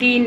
3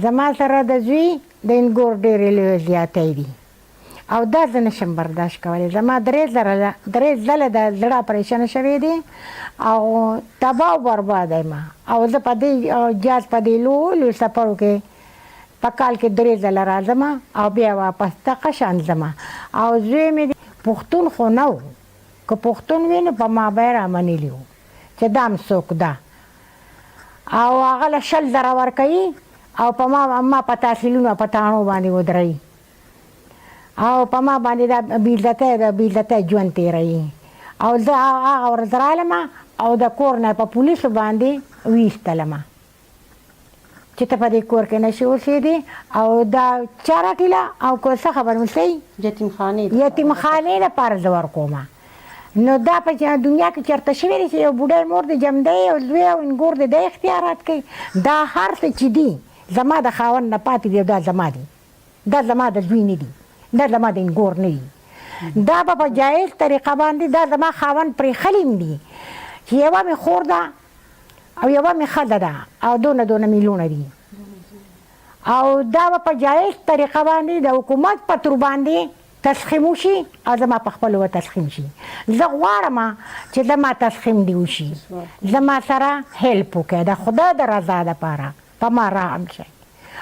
زما سره د زوی د انګور ډېرې لویې زیاتۍ دي او دا زه نشم برداشت کولی. زما درې ځله د زړه اپریشن شوی دی او تباه او برباد یم او زه په دې جاز په دې لویو سفرو کې په کال کې 3 ځله راځم او بیا واپس دغه شان ځم. او زوی مې پښتون خو نه و، که پښتون وي نو په ما به یې رامنلي وو چې دا م څوک ده، او هغه له 20 زره ورکوي او په ما په تحصیلونو په تاڼو باندې ودروي او په ما باندې دا بې عزتۍ ژوند تېروي او زه هغه ورځ رالم او د کور نه په پولیسو باندې ویستلم چې ته په دې کور کې نشي اوسېدې او دا چا راټیله او که څه خبر مې صحیح یتیمخانې لپاره زه ورکوم نو دا په دنیا کې چېرته شوي دي چې یو بوډۍ مور د جمدی او زوی او انګور د دی اختیارات کوي دا هر څه چې دي زما د خاوند نه پاتې دي دا زما دي دا زما د زوی نه دي دا زما د انګور نه دي دا به په جایز طریقه باندې دا زما خاوند پرېښلي هم دي چې یوه مې خور ده او یوه مې ښځه ده او دونه میلیونه دي او دا به په جایز طریقه باندې د حکومت په تور باندې تسخیم وشي او زما په خپل و تسخیم شي زه غواړم چې زما تسخیم دی وشي زما سره هیلپ وکړي د خدای د رضا دپاره په ما رحم شي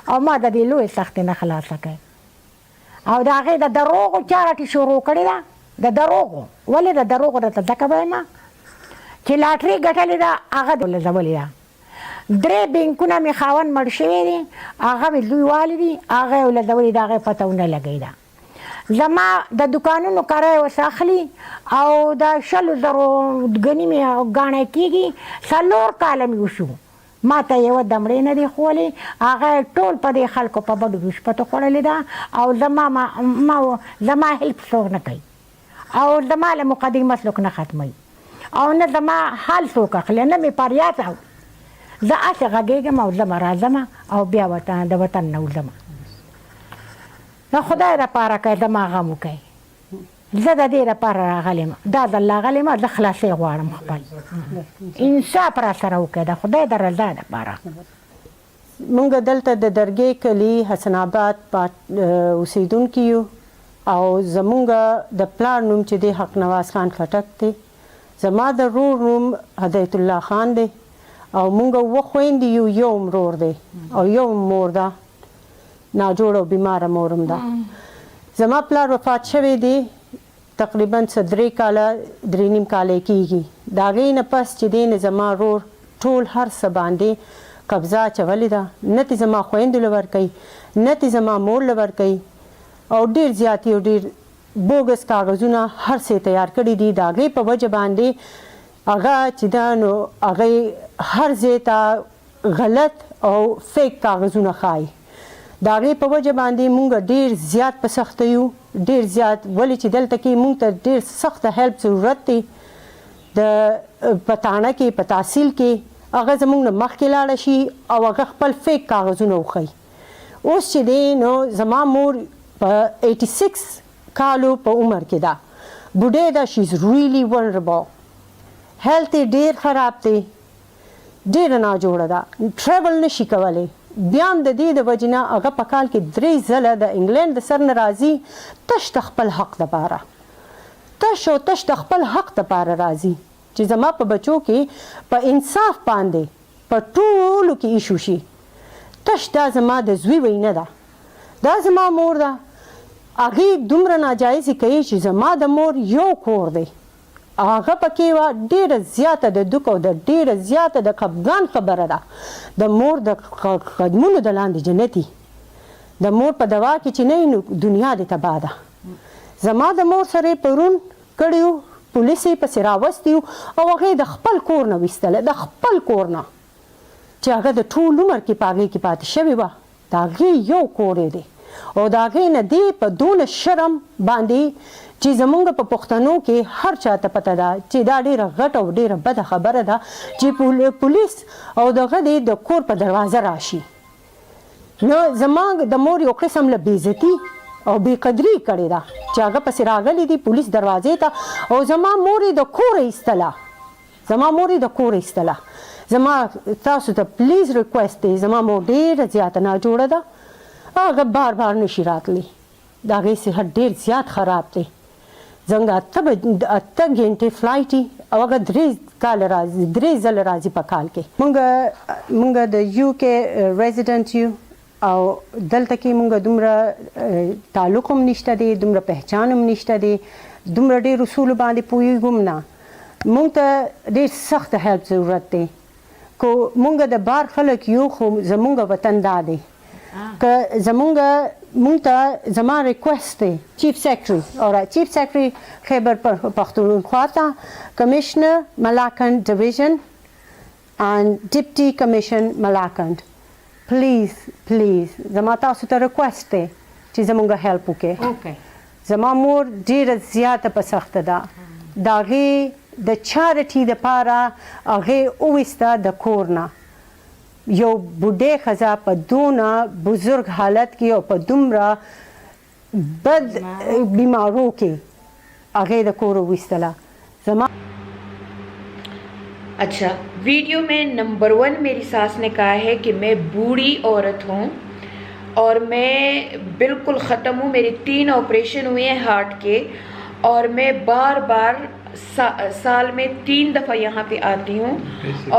او ما د دې لویې سختې نه خلاصه کړي او د هغې د دروغو چارټې شروع کړې ده د دروغو ولې د دروغو درته ځکه وایم چې لاټري ګټلې ده هغه لزولې ده 3 بینکونه مې خاوند مړ شوی دی هغه مې لوی والي دي هغه یې ولزولې ده هغه یې پته ونه لګوي ده زما د دکانونو کرایه ورڅه اخلي او د 100,000 ګنې مې ګاڼی کېږي 4 کاله مې وشو ما ته یوه دمړې نه دی ښولې هغه ټول په دې خلکو په بدو رشوتو خوړلې ده او زما هیلپ څوک نه کوي او زما له مقدمه څوک نه ختموي او نه زما حال څوک اخلي نه مې فریاد او زه هسې غږېږم او ځمه راځمه او بیا د وطن نه وځمه د خدای دپاره که زما غم وکړئ زه د دې دپاره راغلی یم دا ځل راغلی یم زه خلاصۍ غواړم خپل انصاف را سره وکړئ د خدای د رضا دپاره مونږ دلته د درګۍ کلي حسن آباد اوسېدونکي یو او زمونږ د پلار نوم چې دی حق نواز خان خټک دی زما د ورور نوم هدایت الله خان دی او مونږ 2 خویندې یو یو ورور دی او یو مور ده ناجوړه او بیماره مورم ده زما پلار وفات شوی دی تقریبا 3 کاله 3.5 کاله کېږي د هغې نه پس چې دی نه زما ورور ټول هر څه باندې قبضه اچولې ده نه تې زما خویندو له ورکوي نه تې زما مور له ورکوي او ډېر زیات او ډېر بوګس کاغذونه هر څه تیار کړي دي د هغې په وجه باندې هغه چې ده نو هغې هر ځای ته غلط او فیک کاغذونه ښایي د هغې په وجه باندې مونږ ډېر زیات په سخته یو ډېر زیات ولې چې دلته کې مونږ ته ډېر سخته هیلپ ضرورت دی د په تاڼه کې په تحصیل کې هغه زمونږ نه مخکې لاړه شي او هغه خپل فیک کاغذونه وښیي اوس چې دی نو زما مور په 86 کالو په عمر کې ده بوډۍ ده شي از ریلی ونربل هیلث یې ډېر خراب دی ډېره ناجوړه ده ټریول نشي کولی بیا هم د دې د وجې نه هغه په کال کې 3 ځله د انګلینډ د سر نه راځي تش د خپل حق دپاره تش د خپل حق دپاره راځي چې زما په بچو کې په انصاف باندې په ټولو کې ایشو شي تش دا زما د زوی وینا ده دا زما مور ده هغې دومره ناجایزې کوي چې زما د مور یو کور دی هغه پکې وه ډېره زیاته د دوک او د ډېره زیاته د خفګان خبره ده د مور د قدمونو د لاندې جنتي د مور په دوا کې چې نه نو دنیا دې تباه ده زما د مور سره یې پرون کړي پولیس یې پسې راوستي او هغې د خپل کور نه ویستله د خپل کور نه چې هغه د ټول عمر کې په هغې کې پاتې شوې وه د هغې یو کور دی او د هغې نه دې په دونه شرم باندې چې زمونږ په پښتنو کې هر چاته پته ده چې دا ډېره غټه او ډېره بده خبره ده چې پولیس او دغه دی د کور په دروازه راشي نو زما د مور یو قسم له بېعزتي او بېقدري کړې ده چې هغه پسې راغلی دي پولیس دروازې ته او زما مور یې د کوره ایستله زما تاسو ته پلیز ریکویسټ دی زما مور ډېره زیاته ناجوړه ده هغه بار نشي راتلی د هغې صحت ډېر زیات خراب دی زموږ 8 غنټې فلایټ او هغه 3 ځله راځي په کال کې مونږ د یو کې ریزیډنټ یو او دلته کې مونږ دومره تعلق هم نشته دی دومره پهچان هم نشته دی دومره ډېر اصولو باندې پوهېږو نه مونږ ته ډېر سخت هیلپ ضرورت دی کو مونږ د بار خلک یو خو زمونږ وطن دا دی که مونږ ته زما ریکوست دی چیف سیکرټري اور چیف سیکرټري خیبر پختونخوا ته commissioner Malakand division and Deputy Commission Malakand. Please زما تاسو ته ریکوست دی چې زمونږ هیلپ وکړي. زما مور ډیره زیاته په سخته ده، د هغې د چارټي دپاره هغې وویسته د کور نه. یو بوډۍ ښځه په دونه بزرګ حالت کې او په دومره بد بیمارو کې هغې د کور وویستله. زما اچھا، ویڈیو میں نمبر 1 میری ساس نے کہا ہے کہ میں بوڑھی عورت ہوں اور میں بالکل ختم ہوں، میرے 3 آپریشن ہوئے ہیں ہارٹ کے، اور میں بار بار سال میں 3 دفعہ یہاں پہ آتی ہوں.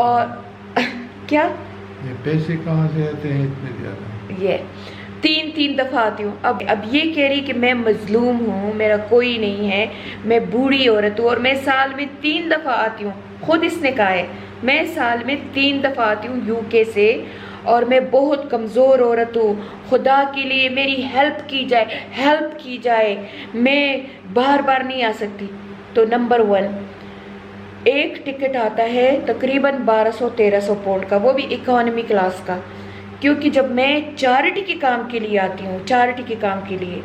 اور کیا یہ پیسے کہاں سے آتے ہیں اتنے زیادہ؟ یہ 3 دفعہ آتی ہوں. اب یہ کہہ رہی کہ میں مظلوم ہوں، میرا کوئی نہیں ہے، میں بوڑھی عورت ہوں اور میں سال میں 3 دفعہ آتی ہوں. خود اس نے کہا ہے میں سال میں 3 دفعہ آتی ہوں UK سے، اور میں بہت کمزور عورت ہوں، خدا کے لیے میری ہیلپ کی جائے، میں بار بار نہیں آ سکتی. تو نمبر 1 ایک ٹکٹ آتا ہے تقریباً 1200-1300 پاؤنڈ کا، وہ بھی اکانومی کلاس کا، کیونکہ جب میں چیریٹی کے کام کے لیے آتی ہوں، چیریٹی کے کام کے لیے،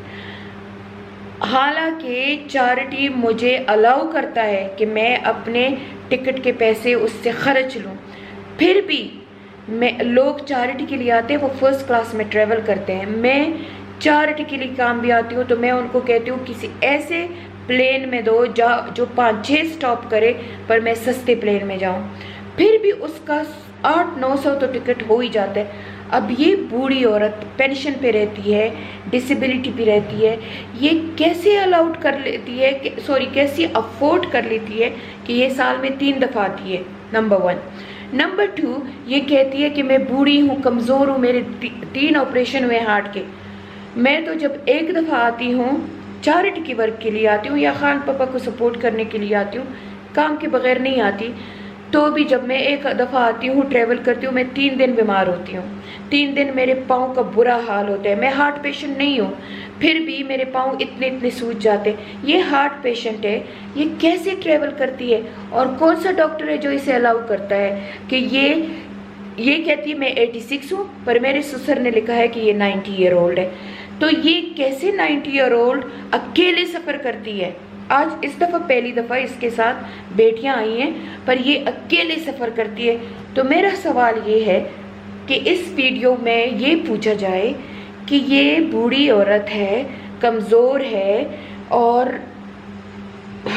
حالانکہ چیریٹی مجھے الاؤ کرتا ہے کہ میں اپنے ٹکٹ کے پیسے اس سے خرچ لوں، پھر بھی لوگ چیریٹی کے لیے آتے ہیں، وہ فرسٹ کلاس میں ٹریول کرتے ہیں. میں چیریٹی کے لیے کام بھی آتی ہوں، تو میں ان کو کہتی ہوں کسی ایسے پلین میں دو جو 5-6 اسٹاپ کرے، پر میں سستے پلین میں جاؤں. پھر بھی اس کا 800-900 تو ٹکٹ ہو ہی جاتا ہے. اب یہ بوڑھی عورت پینشن پہ رہتی ہے، ڈسیبلٹی پہ رہتی ہے، یہ کیسے الاؤڈ کر لیتی ہے کیسے افورڈ کر لیتی ہے کہ یہ سال میں 3 دفعہ آتی ہے؟ نمبر 1. نمبر 2 یہ کہتی ہے کہ میں بوڑھی ہوں، کمزور ہوں، میرے 3 آپریشن ہوئے ہارٹ کے. میں تو جب ایک دفعہ آتی ہوں چیریٹی کی ورک کے لیے آتی ہوں یا خان پاپا کو سپورٹ کرنے کے لیے آتی ہوں، کام کے بغیر نہیں آتی. تو بھی جب میں ایک دفعہ آتی ہوں ٹریول کرتی ہوں، میں 3 دن بیمار ہوتی ہوں، 3 دن میرے پاؤں کا برا حال ہوتا ہے. میں ہارٹ پیشنٹ نہیں ہوں، پھر بھی میرے پاؤں اتنے سوج جاتے. یہ ہارٹ پیشنٹ ہے، یہ کیسے ٹریول کرتی ہے؟ اور کون سا ڈاکٹر ہے جو اسے الاؤ کرتا ہے کہ یہ کہتی ہے میں 86 ہوں، پر میرے سسر نے لکھا ہے کہ یہ 90 ایئر اولڈ ہے. تو یہ کیسے 90 ایئر اولڈ اکیلے سفر کرتی ہے؟ آج اس دفعہ پہلی دفعہ اس کے ساتھ بیٹیاں آئی ہیں، پر یہ اکیلے سفر کرتی ہے. تو میرا سوال یہ ہے کہ اس ویڈیو میں یہ پوچھا جائے کہ یہ بوڑھی عورت ہے، کمزور ہے اور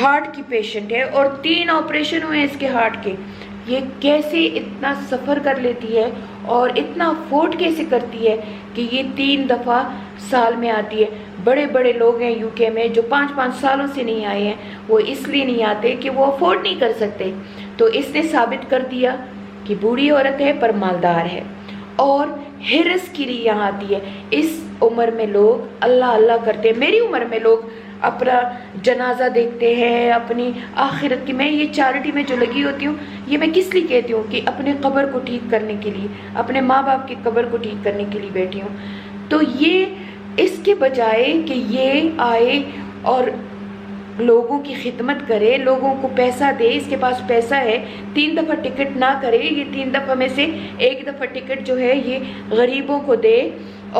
ہارٹ کی پیشنٹ ہے، اور 3 آپریشن ہوئے ہیں اس کے ہارٹ کے، یہ کیسے اتنا سفر کر لیتی ہے اور اتنا افورڈ کیسے کرتی ہے کہ یہ 3 دفعہ سال میں آتی ہے؟ بڑے لوگ ہیں UK میں جو 5-5 سالوں سے نہیں آئے ہیں، وہ اس لیے نہیں آتے کہ وہ افورڈ نہیں کر سکتے. تو اس نے ثابت کر دیا کہ بوڑھی عورت ہے پر مالدار ہے اور ہرس کے لیے یہاں آتی ہے. اس عمر میں لوگ اللہ کرتے ہیں. میری عمر میں لوگ اپنا جنازہ دیکھتے ہیں، اپنی آخرت کی. میں یہ چیریٹی میں جو لگی ہوتی ہوں، یہ میں کس لیے کہتی ہوں کہ اپنے قبر کو ٹھیک کرنے کے لیے، اپنے ماں باپ کی قبر کو ٹھیک کرنے کے لیے بیٹھی ہوں. تو یہ اس کے بجائے کہ یہ آئے اور لوگوں کی خدمت کرے، لوگوں کو پیسہ دے، اس کے پاس پیسہ ہے، 3 دفعہ ٹکٹ نہ کرے، یہ 3 دفعہ میں سے 1 دفعہ ٹکٹ جو ہے یہ غریبوں کو دے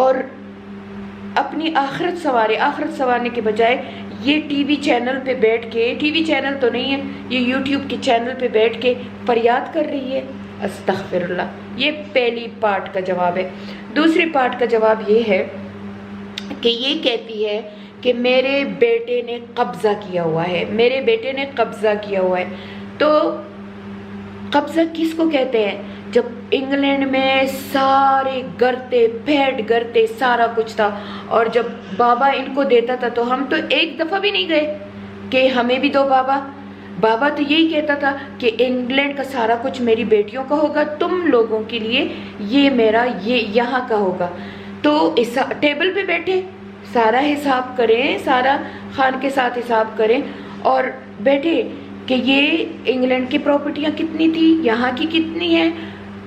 اور اپنی آخرت سنوارنے کے بجائے یہ ٹی وی چینل پہ بیٹھ کے، ٹی وی چینل تو نہیں ہے، یہ یوٹیوب کے چینل پہ بیٹھ کے فریاد کر رہی ہے. استغفر اللہ. یہ پہلی پارٹ کا جواب ہے. دوسری پارٹ کا جواب یہ ہے کہ یہ کہتی ہے کہ میرے بیٹے نے قبضہ کیا ہوا ہے. تو قبضہ کس کو کہتے ہیں؟ جب انگلینڈ میں سارے گرتے سارا کچھ تھا، اور جب بابا ان کو دیتا تھا تو ہم تو ایک دفعہ بھی نہیں گئے کہ ہمیں بھی دو بابا تو یہی کہتا تھا کہ انگلینڈ کا سارا کچھ میری بیٹیوں کا ہوگا، تم لوگوں کے لیے یہ میرا یہ یہاں کا ہوگا. تو اس ٹیبل پہ بیٹھے سارا حساب کریں، سارا خان کے ساتھ حساب کریں اور بیٹھے کہ یہ انگلینڈ کی پراپرٹیاں کتنی تھی، یہاں کی کتنی ہیں،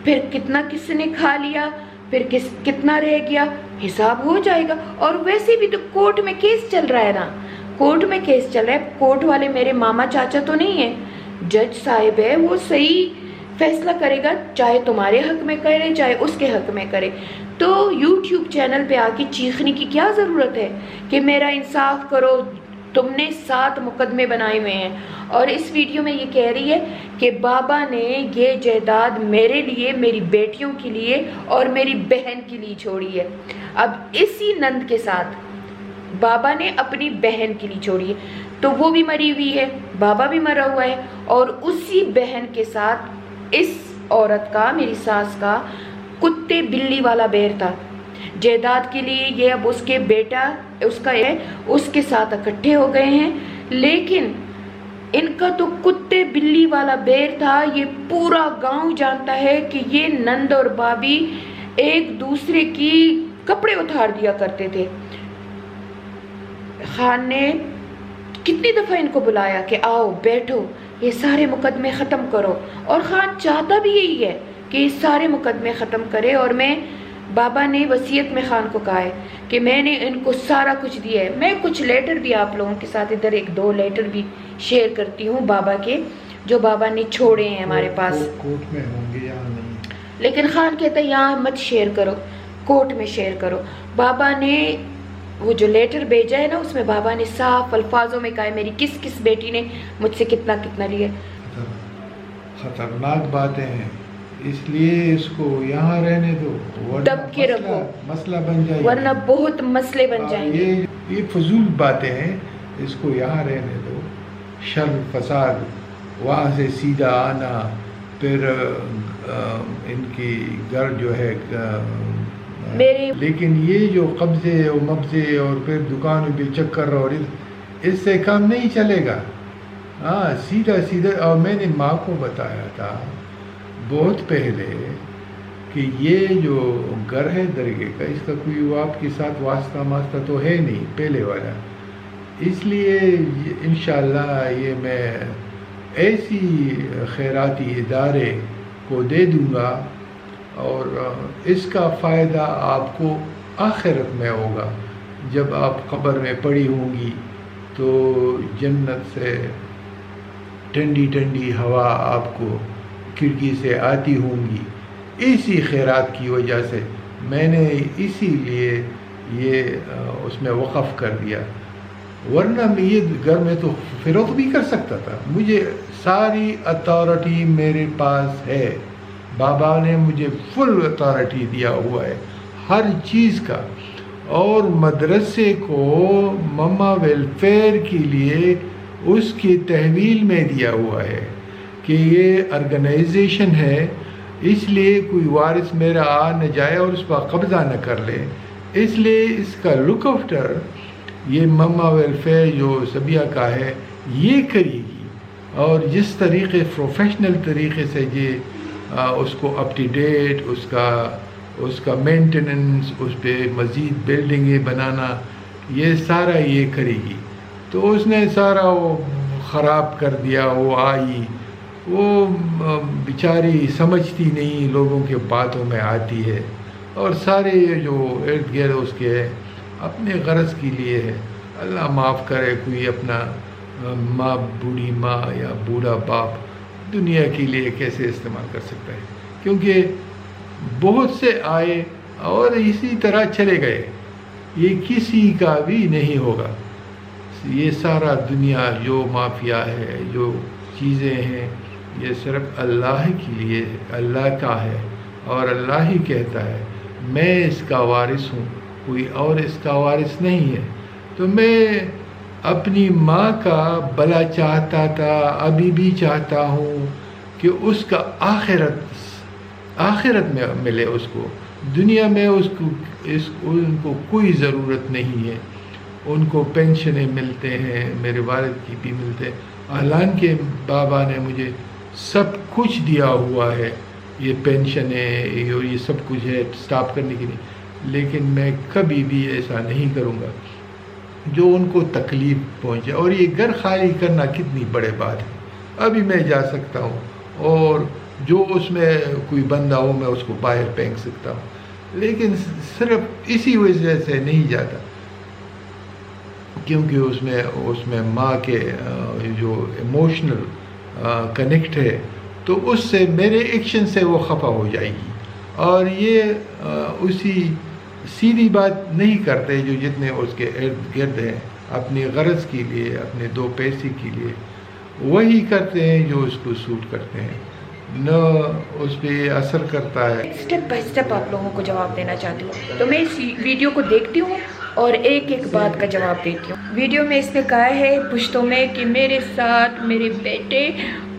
پھر کتنا کس نے کھا لیا، پھر کتنا رہ گیا حساب ہو جائے گا. اور ویسے بھی تو کورٹ میں کیس چل رہا ہے نا, کورٹ میں کیس چل رہا ہے. کورٹ والے میرے ماما چاچا تو نہیں ہیں, جج صاحب ہے, وہ صحیح فیصلہ کرے گا, چاہے تمہارے حق میں کرے چاہے اس کے حق میں کرے. تو یوٹیوب چینل پہ آ کے چیخنے کی کیا ضرورت ہے کہ میرا انصاف کرو, تم نے 7 مقدمے بنائے ہوئے ہیں. اور اس ویڈیو میں یہ کہہ رہی ہے کہ بابا نے یہ جائیداد میرے لیے, میری بیٹیوں کے لیے اور میری بہن کے لیے چھوڑی ہے. اب اسی نند کے ساتھ بابا نے اپنی بہن کے لیے چھوڑی ہے, تو وہ بھی مری ہوئی ہے, بابا بھی مرا ہوا ہے, اور اسی بہن کے ساتھ اس عورت کا, میری ساس کا کتے بلی والا بیر تھا. جائیداد کے لیے یہ اب اس کے بیٹا اس کا ہے, اس کے ساتھ اکٹھے ہو گئے ہیں, لیکن ان کا تو کتے بلی والا بیر تھا. یہ پورا گاؤں جانتا ہے کہ یہ نند اور بابی ایک دوسرے کی کپڑے اتار دیا کرتے تھے. خان نے کتنی دفعہ ان کو بلایا کہ آؤ بیٹھو, یہ سارے مقدمے ختم کرو, اور خان چاہتا بھی یہی ہے کہ یہ سارے مقدمے ختم کرے. اور بابا نے وصیت میں خان کو کہا ہے کہ میں نے ان کو سارا کچھ دیا ہے. میں کچھ لیٹر بھی آپ لوگوں کے ساتھ ادھر 1-2 لیٹر بھی شیئر کرتی ہوں بابا کے, جو بابا نے چھوڑے ہیں ہمارے پاس. کورٹ میں ہوں گے یہاں نہیں, لیکن خان کہتا ہے یہاں مت شیئر کرو, کورٹ میں شیئر کرو. بابا نے وہ جو لیٹر بھیجا ہے نا, اس میں بابا نے صاف الفاظوں میں کہا ہے میری کس کس بیٹی نے مجھ سے کتنا کتنا لیا. خطرناک باتیں ہیں, اس لیے اس کو یہاں رہنے دو, دب کے رکھو, مسئلہ بن جائے, ورنہ بہت مسئلے بن جائیں گے. یہ فضول باتیں ہیں, اس کو یہاں رہنے دو. شر فساد, وہاں سے سیدھا آنا, پھر ان کی گھر جو ہے لیکن یہ جو قبضے اور مبضے اور پھر دکانوں پہ چکر, اور اس سے کام نہیں چلے گا. ہاں سیدھا سیدھا. اور میں نے ماں کو بتایا تھا بہت پہلے کہ یہ جو گھر ہے درگاہ کا, اس کا کوئی وہ آپ کے ساتھ واسطہ تو ہے نہیں پہلے والا. اس لیے انشاءاللہ یہ میں ایسی خیراتی ادارے کو دے دوں گا, اور اس کا فائدہ آپ کو آخرت میں ہوگا. جب آپ قبر میں پڑی ہوں گی تو جنت سے ٹھنڈی ٹھنڈی ہوا آپ کو کھڑکی سے آتی ہوں گی. اسی خیرات کی وجہ سے میں نے اسی لیے یہ اس میں وقف کر دیا, ورنہ میں یہ گھر میں تو فروخت بھی کر سکتا تھا. مجھے ساری اتھارٹی میرے پاس ہے, بابا نے مجھے فل اتھارٹی دیا ہوا ہے ہر چیز کا. اور مدرسے کو مما ویلفیئر کے لیے اس کی تحویل میں دیا ہوا ہے کہ یہ آرگنائزیشن ہے, اس لیے کوئی وارث میرا آ نہ جائے اور اس پر قبضہ نہ کر لے. اس لیے اس کا لک آفٹر یہ مما ویلفیئر جو سبیہ کا ہے یہ کرے گی. اور جس طریقے پروفیشنل طریقے سے یہ اس کو اپ ٹو ڈیٹ, اس کا مینٹیننس, اس پہ مزید بلڈنگیں بنانا, یہ سارا یہ کرے گی. تو اس نے سارا وہ خراب کر دیا. وہ آئی, وہ بیچاری سمجھتی نہیں, لوگوں کے باتوں میں آتی ہے, اور سارے جو ارد گرد اس کے اپنے غرض کے لیے ہے. اللہ معاف کرے, کوئی اپنا ماں, بوڑھی ماں یا بوڑھا باپ دنیا کے لیے کیسے استعمال کر سکتا ہے, کیونکہ بہت سے آئے اور اسی طرح چلے گئے. یہ کسی کا بھی نہیں ہوگا. یہ سارا دنیا جو مافیا ہے, جو چیزیں ہیں, یہ صرف اللہ کے لیے, اللہ کا ہے, اور اللہ ہی کہتا ہے میں اس کا وارث ہوں, کوئی اور اس کا وارث نہیں ہے. تو میں اپنی ماں کا بھلا چاہتا تھا, ابھی بھی چاہتا ہوں کہ اس کا آخرت میں ملے اس کو. دنیا میں ان کو کوئی ضرورت نہیں ہے. ان کو پینشنیں ملتے ہیں, میرے والد کی بھی ملتے ہیں, حالانکہ بابا نے مجھے سب کچھ دیا ہوا ہے, یہ پینشنیں اور یہ سب کچھ ہے اسٹاپ کرنے کے لیے. لیکن میں کبھی بھی ایسا نہیں کروں گا جو ان کو تکلیف پہنچے. اور یہ گھر خالی کرنا کتنی بڑے بات ہے. ابھی میں جا سکتا ہوں, اور جو اس میں کوئی بندہ ہو میں اس کو باہر پھینک سکتا ہوں. لیکن صرف اسی وجہ سے نہیں جاتا کیونکہ اس میں ماں کے جو ایموشنل کنیکٹ ہے تو اس سے میرے ایکشن سے وہ خفا ہو جائے گی، اور یہ اسی سیدھی بات نہیں کرتے جو جتنے اس کے ارد گرد ہیں اپنی غرض کے لیے، اپنے دو پیسے کے لیے وہی کرتے ہیں جو اس کو سوٹ کرتے ہیں، نہ اس پہ اثر کرتا ہے۔ اسٹیپ بائی اسٹیپ آپ لوگوں کو جواب دینا چاہتی ہوں، تو میں اس ویڈیو کو دیکھتی ہوں اور ایک ایک بات کا جواب دیتی ہوں۔ ویڈیو میں اس نے کہا ہے پشتوں میں کہ میرے ساتھ میرے بیٹے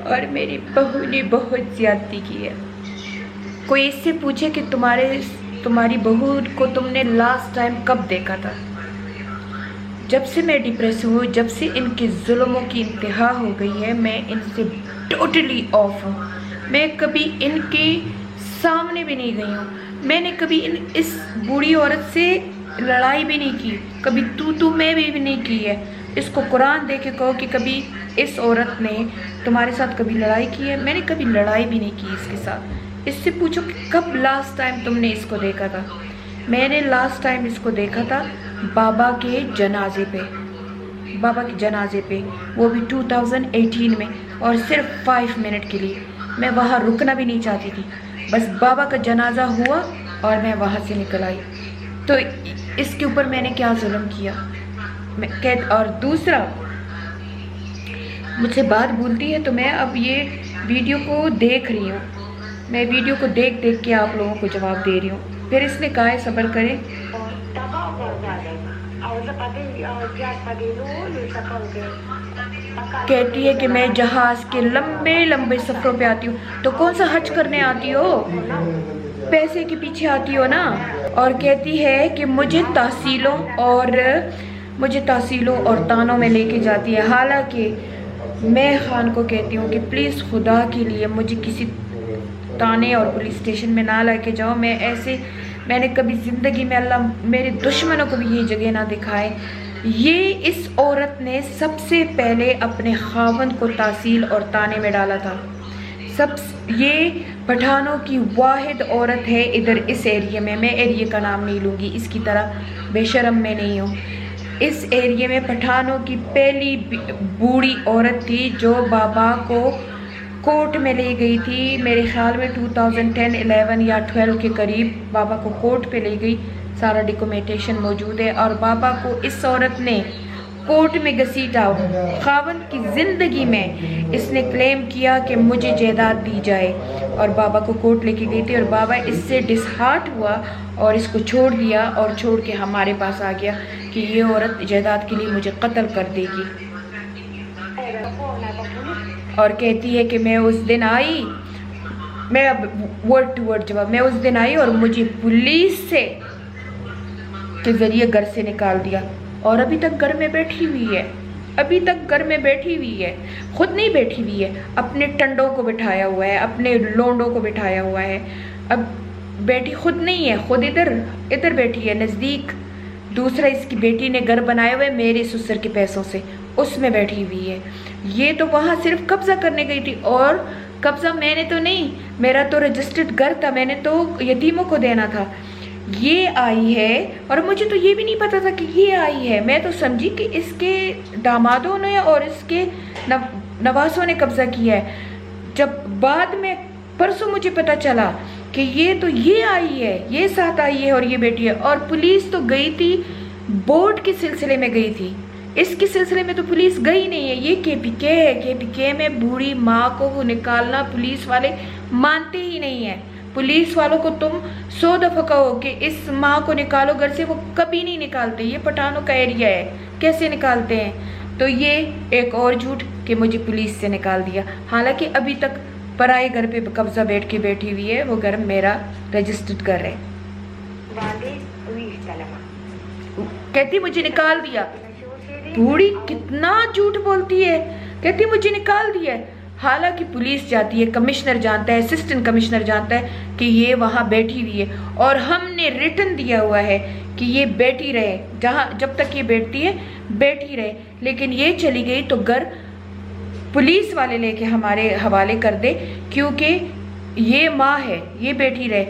اور میری بہو نے بہت زیادتی کی ہے۔ کوئی اس سے پوچھے کہ تمہاری بہو کو تم نے لاسٹ ٹائم کب دیکھا تھا؟ جب سے میں ڈپریس ہوں، جب سے ان کے ظلموں کی انتہا ہو گئی ہے، میں ان سے ٹوٹلی آف ہوں۔ میں کبھی ان کے سامنے بھی نہیں گئی ہوں، میں نے کبھی اس بوڑھی عورت سے لڑائی بھی نہیں کی، کبھی تو میں بھی نہیں کی ہے۔ اس کو قرآن دے کے کہو کہ کبھی اس عورت نے تمہارے ساتھ کبھی لڑائی کی ہے؟ میں نے کبھی لڑائی بھی نہیں کی اس کے ساتھ۔ اس سے پوچھو کہ کب لاسٹ ٹائم تم نے اس کو دیکھا تھا؟ میں نے لاسٹ ٹائم اس کو دیکھا تھا بابا کے جنازے پہ، وہ بھی 2018 میں، اور صرف 5 منٹ کے لیے۔ میں وہاں رکنا بھی نہیں چاہتی تھی، بس بابا کا جنازہ ہوا اور میں وہاں سے نکل آئی۔ تو اس کے اوپر میں نے کیا ظلم کیا؟ اور دوسرا، مجھ سے بات بولتی ہے تو میں اب یہ ویڈیو کو دیکھ رہی ہوں، میں ویڈیو کو دیکھ کے آپ لوگوں کو جواب دے رہی ہوں۔ پھر اس نے کہا ہے صبر کریں، کہتی ہے کہ میں جہاز کے لمبے سفروں پہ آتی ہوں۔ تو کون سا حج کرنے آتی ہو؟ پیسے کے پیچھے آتی ہو نا۔ اور کہتی ہے کہ مجھے تحصیلوں اور تانوں میں لے کے جاتی ہے، حالانکہ میں خان کو کہتی ہوں کہ پلیز خدا کے لیے مجھے کسی تانے اور پولیس اسٹیشن میں نہ لے کے جاؤ۔ میں نے کبھی زندگی میں، اللہ میرے دشمنوں کو بھی یہ جگہ نہ دکھائے۔ یہ اس عورت نے سب سے پہلے اپنے خاوند کو تحصیل اور تانے میں ڈالا تھا۔ یہ پٹھانوں کی واحد عورت ہے ادھر اس ایریے میں ایریے کا نام نہیں لوں گی، اس کی طرح بے شرم میں نہیں ہوں۔ اس ایریے میں پٹھانوں کی پہلی بوڑھی عورت تھی جو بابا کو کورٹ میں لے گئی تھی، میرے خیال میں 2010 11 یا 12 کے قریب بابا کو کورٹ پہ لے گئی، سارا ڈاکومنٹیشن موجود ہے۔ اور بابا کو اس عورت نے کورٹ میں گھسیٹا، خاوند کی زندگی میں اس نے کلیم کیا کہ مجھے جائیداد دی جائے، اور بابا کو کورٹ لے کے گئی تھی، اور بابا اس سے ڈس ہارٹ ہوا اور اس کو چھوڑ دیا، اور چھوڑ کے ہمارے پاس آ گیا کہ یہ عورت جائیداد کے لیے مجھے قتل کر دے گی۔ اور کہتی ہے کہ میں اس دن آئی، میں اب ورڈ ٹو ورڈ جواب، میں اس دن آئی اور مجھے پولیس سے کے ذریعے گھر سے نکال دیا، اور ابھی تک گھر میں بیٹھی ہوئی ہے، خود نہیں بیٹھی ہوئی ہے، اپنے ٹنڈوں کو بٹھایا ہوا ہے، اپنے لونڈوں کو بٹھایا ہوا ہے۔ اب بیٹی خود نہیں ہے، خود ادھر بیٹھی ہے نزدیک، دوسرا اس کی بیٹی نے گھر بنایا ہوا ہے میرے سسر کے پیسوں سے، اس میں بیٹھی ہوئی ہے۔ یہ تو وہاں صرف قبضہ کرنے گئی تھی، اور قبضہ میں نے تو نہیں، میرا تو رجسٹرڈ گھر تھا، میں نے تو یتیموں کو دینا تھا۔ یہ آئی ہے، اور مجھے تو یہ بھی نہیں پتا تھا کہ یہ آئی ہے، میں تو سمجھی کہ اس کے دامادوں نے اور اس کے نواسوں نے قبضہ کیا ہے۔ جب بعد میں پرسوں مجھے پتا چلا کہ یہ آئی ہے، یہ ساتھ آئی ہے اور یہ بیٹی ہے، اور پولیس تو گئی تھی، بورڈ کے سلسلے میں گئی تھی، اس کے سلسلے میں تو پولیس گئی نہیں ہے۔ یہ KPK ہے، KPK میں بوڑھی ماں کو نکالنا پولیس والے مانتے ہی نہیں ہیں۔ پولیس والوں کو تم 100 دفعہ کہو کہ اس ماں کو نکالو گھر سے، وہ کبھی نہیں نکالتے، یہ پٹھانوں کا ایریا ہے، کیسے نکالتے ہیں؟ تو یہ ایک اور جھوٹ کہ مجھے پولیس سے نکال دیا، حالانکہ ابھی تک پرائے گھر پہ قبضہ بیٹھی ہوئی ہے، وہ گھر میرا رجسٹرڈ گھر ہے۔ کہتی مجھے نکال دیا، بوڑھی کتنا جھوٹ بولتی ہے، کہتی مجھے نکال دیا ہے، حالانکہ پولیس جاتی ہے، کمشنر جانتا ہے، اسسٹنٹ کمشنر جانتا ہے کہ یہ وہاں بیٹھی ہوئی ہے، اور ہم نے ریٹن دیا ہوا ہے کہ یہ بیٹھی رہے، جب تک یہ بیٹھتی ہے بیٹھی رہے، لیکن یہ چلی گئی تو گھر پولیس والے لے کے ہمارے حوالے کر دے، کیونکہ یہ ماں ہے، یہ بیٹی رہے.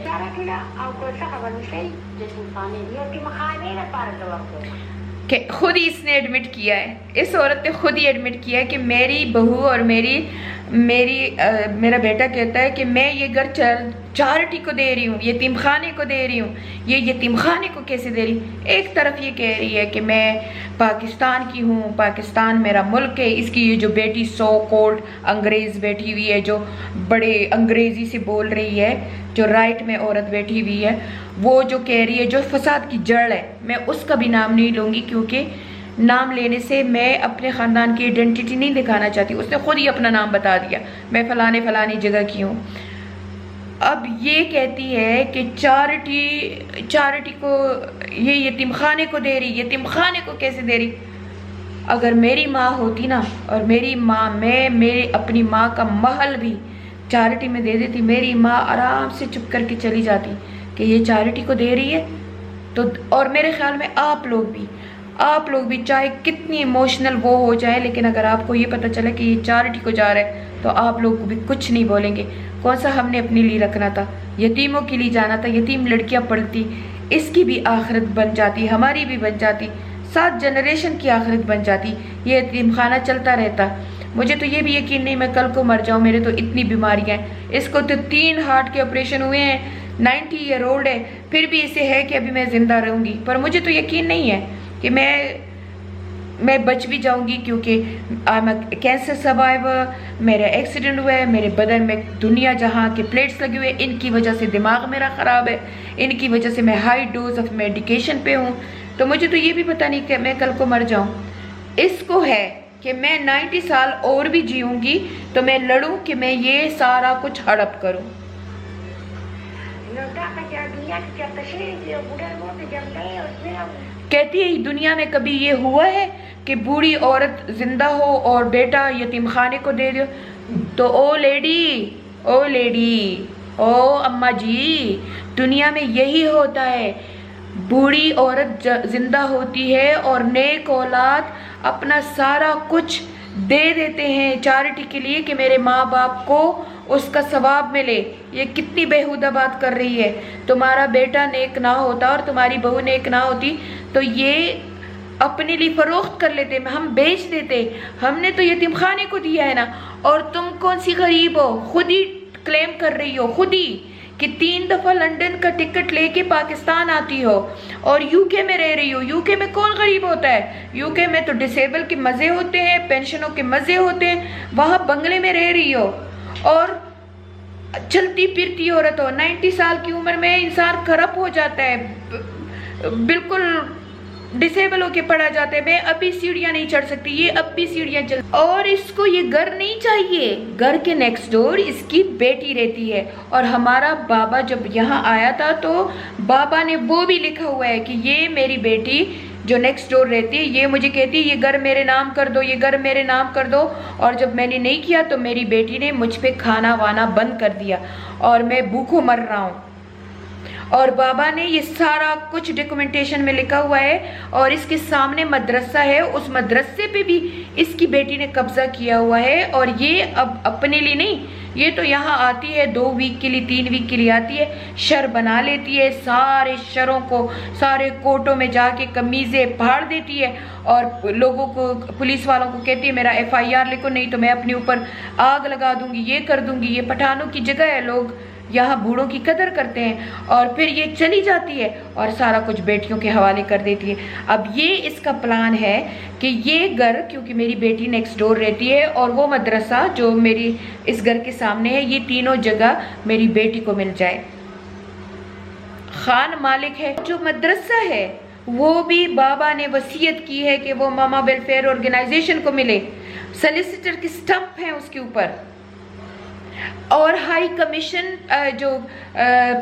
کہ خود ہی اس نے ایڈمٹ کیا ہے، اس عورت نے خود ہی ایڈمٹ کیا ہے کہ میری بہو اور میرا بیٹا کہتا ہے کہ میں یہ گھر چارٹی کو دے رہی ہوں، یتیم خانے کو دے رہی ہوں. یہ یتیم خانے کو کیسے دے رہی؟ ایک طرف یہ کہہ رہی ہے کہ میں پاکستان کی ہوں، پاکستان میرا ملک ہے. اس کی یہ جو بیٹی سو کولڈ انگریز بیٹھی ہوئی ہے، جو بڑے انگریزی سے بول رہی ہے، جو رائٹ میں عورت بیٹھی ہوئی ہے، وہ جو کہہ رہی ہے جو فساد کی جڑ ہے. میں اس کا بھی نام نہیں لوں گی، کیونکہ نام لینے سے میں اپنے خاندان کی ایڈنٹیٹی نہیں دکھانا چاہتی. اس نے خود ہی اپنا نام بتا دیا، میں فلانی جگہ کی ہوں. اب یہ کہتی ہے کہ چارٹی کو یہ یتیم خانے کو دے رہی. یتیم خانے کو کیسے دے رہی؟ اگر میری ماں ہوتی نا، اور میری ماں، میں میری اپنی ماں کا محل بھی چارٹی میں دے دیتی، میری ماں آرام سے چپ کر کے چلی جاتی کہ یہ چارٹی کو دے رہی ہے. تو اور میرے خیال میں آپ لوگ بھی چاہے کتنی ایموشنل وہ ہو جائے، لیکن اگر آپ کو یہ پتہ چلے کہ یہ چارٹی کو جا رہا ہے تو آپ لوگ کو بھی کچھ نہیں بولیں گے. کون سا ہم نے اپنے لیے رکھنا تھا؟ یتیموں کے لیے جانا تھا. یتیم لڑکیاں پڑھتی، اس کی بھی آخرت بن جاتی، ہماری بھی بن جاتی، 7 جنریشن کی آخرت بن جاتی. یہ یتیم خانہ چلتا رہتا. مجھے تو یہ بھی یقین نہیں میں کل کو مر جاؤں. میرے تو اتنی بیماریاں ہیں. اس کو تو 3 ہارٹ کے آپریشن ہوئے ہیں، 90 ایئر اولڈ ہے، پھر بھی اسے ہے کہ ابھی میں زندہ رہوں گی. پر مجھے تو یقین نہیں ہے کہ میں بچ بھی جاؤں گی، کیونکہ I am a cancer survivor. میرا ایکسیڈنٹ ہوا ہے، میرے بدن میں دنیا جہاں کے پلیٹس لگے ہوئے، ان کی وجہ سے دماغ میرا خراب ہے، ان کی وجہ سے میں ہائی ڈوز آف میڈیکیشن پہ ہوں. تو مجھے تو یہ بھی پتہ نہیں کہ میں کل کو مر جاؤں. اس کو ہے کہ میں 90 سال اور بھی جیوں گی تو میں لڑوں کہ میں یہ سارا کچھ ہڑپ کروں. کہتی ہے دنیا میں کبھی یہ ہوا ہے کہ بوڑھی عورت زندہ ہو اور بیٹا یتیم خانے کو دے دو؟ تو او لیڈی، او اماں جی، دنیا میں یہی ہوتا ہے. بوڑھی عورت زندہ ہوتی ہے اور نیک اولاد اپنا سارا کچھ دے دیتے ہیں چارٹی کے لیے کہ میرے ماں باپ کو اس کا ثواب ملے. یہ کتنی بیہودہ بات کر رہی ہے. تمہارا بیٹا نیک نہ ہوتا اور تمہاری بہو نیک نہ ہوتی تو یہ اپنے لیے فروخت کر لیتے، ہم بیچ دیتے. ہم نے تو یتیم خانے کو دیا ہے نا. اور تم کون سی غریب ہو؟ خود ہی کلیم کر رہی ہو، خود ہی، کہ 3 دفعہ لنڈن کا ٹکٹ لے کے پاکستان آتی ہو اور یو کے میں رہ رہی ہو. یو کے میں کون غریب ہوتا ہے؟ یو کے میں تو ڈسیبل کے مزے ہوتے ہیں، پینشنوں کے مزے ہوتے ہیں. وہاں بنگلے میں رہ رہی ہو اور چلتی پھرتی عورت ہو. 90 سال کی عمر میں انسان کرپ ہو جاتا ہے، بالکل ڈسیبل ہو کے پڑا جاتا ہے. میں ابھی سیڑھیاں نہیں چڑھ سکتی، یہ اب بھی سیڑھیاں چل. اور اس کو یہ گھر نہیں چاہیے. گھر کے نیکسٹ ڈور اس کی بیٹی رہتی ہے. اور ہمارا بابا جب یہاں آیا تھا تو بابا نے وہ بھی لکھا ہوا ہے کہ یہ میری بیٹی جو نیکسٹ ڈور رہتی ہے، یہ مجھے کہتی ہے یہ گھر میرے نام کر دو، یہ گھر میرے نام کر دو. اور جب میں نے نہیں کیا تو میری بیٹی نے مجھ پہ کھانا وانا بند کر دیا اور میں بھوکوں مر رہا ہوں. اور بابا نے یہ سارا کچھ ڈاکومنٹیشن میں لکھا ہوا ہے. اور اس کے سامنے مدرسہ ہے، اس مدرسے پہ بھی اس کی بیٹی نے قبضہ کیا ہوا ہے. اور یہ اب اپنے لیے نہیں، یہ تو یہاں آتی ہے 2 ویک کے لیے، 3 ویک کے لیے آتی ہے، شر بنا لیتی ہے. سارے شروں کو، سارے کوٹوں میں جا کے قمیضیں پھاڑ دیتی ہے اور لوگوں کو، پولیس والوں کو کہتی ہے میرا FIR لکھو، نہیں تو میں اپنے اوپر آگ لگا دوں گی، یہ کر دوں گی. یہ پٹھانوں کی جگہ ہے، لوگ یہاں بوڑھوں کی قدر کرتے ہیں. اور پھر یہ چلی جاتی ہے اور سارا کچھ بیٹیوں کے حوالے کر دیتی ہے. اب یہ اس کا پلان ہے کہ یہ گھر، کیونکہ میری بیٹی نیکسٹ ڈور رہتی ہے اور وہ مدرسہ جو میری اس گھر کے سامنے ہے، یہ تینوں جگہ میری بیٹی کو مل جائے. خان مالک ہے جو مدرسہ ہے، وہ بھی بابا نے وصیت کی ہے کہ وہ ماما ویلفیئر آرگنائزیشن کو ملے. سلیسیٹر کی سٹمپ ہے اس کے اوپر. اور ہائی کمیشن جو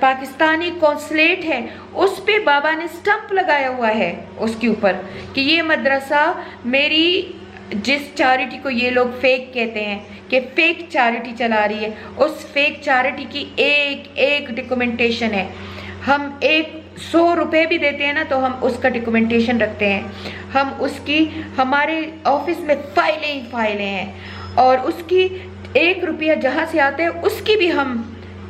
پاکستانی کونسلیٹ ہے اس پہ بابا نے سٹمپ لگایا ہوا ہے اس کے اوپر کہ یہ مدرسہ میری، جس چیریٹی کو یہ لوگ فیک کہتے ہیں کہ فیک چیریٹی چلا رہی ہے، اس فیک چیریٹی کی ایک ڈاکومنٹیشن ہے. ہم 100 روپے بھی دیتے ہیں نا تو ہم اس کا ڈاکومنٹیشن رکھتے ہیں. ہم اس کی، ہمارے آفس میں فائلیں ہیں اور اس کی 1 روپیہ جہاں سے آتے ہیں اس کی بھی ہم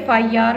FIR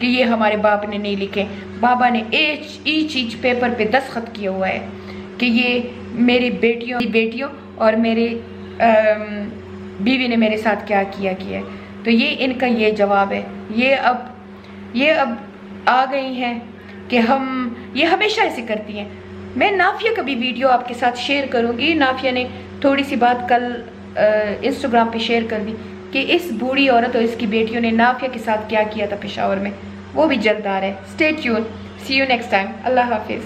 کہ یہ ہمارے باپ نے نہیں لکھے. بابا نے ایچ پیپر پہ دستخط کیا ہوا ہے کہ یہ میری بیٹیوں اور میرے بیوی نے میرے ساتھ کیا کیا ہے. تو یہ ان کا یہ جواب ہے. یہ اب آ گئی ہیں کہ یہ ہمیشہ ایسے کرتی ہیں. میں نافیہ کا بھی ویڈیو آپ کے ساتھ شیئر کروں گی. نافیہ نے تھوڑی سی بات کل انسٹاگرام پہ شیئر کر دی کہ اس بوڑھی عورت اور اس کی بیٹیوں نے نافیہ کے ساتھ کیا تھا پشاور میں. وہ بھی جلد آ رہا ہے. Stay tuned. See you next time. اللہ حافظ.